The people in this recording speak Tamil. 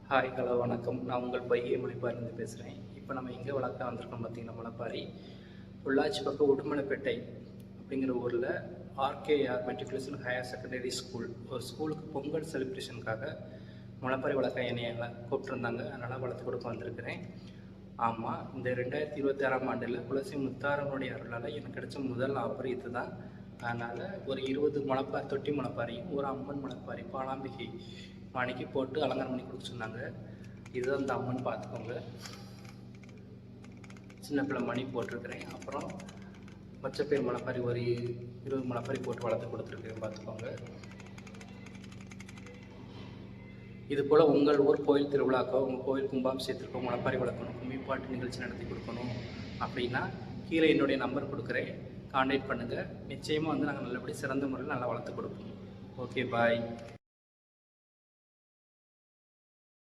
ஹாய் ஹலோ வணக்கம். நான் உங்கள் பையே மொழிப்பாரிலிருந்து பேசுகிறேன். இப்போ நம்ம எங்கே வளர்க்க வந்திருக்கோம் பார்த்தீங்கன்னா, முளைப்பாரி பொள்ளாச்சி பக்கம் உடுமலைப்பேட்டை அப்படிங்கிற ஊரில் RKR matriculation higher secondary school ஒரு ஸ்கூலுக்கு பொங்கல் செலிப்ரேஷனுக்காக முளைப்பாரி வளர்க்க என்னைய கூப்பிட்ருந்தாங்க. அதனால் வளர்த்து கொடுக்க வந்திருக்கிறேன். ஆமாம், இந்த 2026ஆம் ஆண்டில் குலசி முத்தாரனுடைய அருளால் எனக்கு கிடைச்ச முதல் ஆஃபர் இது தான். அதனால் ஒரு 20 முளைப்பாரி, தொட்டி முளைப்பாரியும் ஒரு அம்மன் முளைப்பாரி பாலாம்பிகை மணிக்கு போட்டு அலங்காரம் பண்ணி கொடுக்க சொன்னாங்க. இதுதான் இந்த அம்மன், பார்த்துக்கோங்க. சின்ன பிள்ளை மணி போட்டிருக்கிறேன். அப்புறம் பச்சைப்பயிர் முளைப்பாரி ஒரு 20 முளைப்பாரி போட்டு வளர்த்து கொடுத்துருக்கேன், பார்த்துக்கோங்க. இது போல் உங்கள் ஊர் கோயில் திருவிழாக்கோ, உங்கள் கோயில் கும்பாபிஷேகத்திற்கோ முளைப்பாரி வளர்க்கணும், கும்மிப்பாட்டு நிகழ்ச்சி நடத்தி கொடுக்கணும் அப்படின்னா கீழே என்னுடைய நம்பர் கொடுக்குறேன், கான்டாக்ட் பண்ணுங்கள். நிச்சயமாக நாங்கள் நல்லபடி சிறந்த முறையில் நல்லா வளர்த்து கொடுப்போம். ஓகே, பாய்.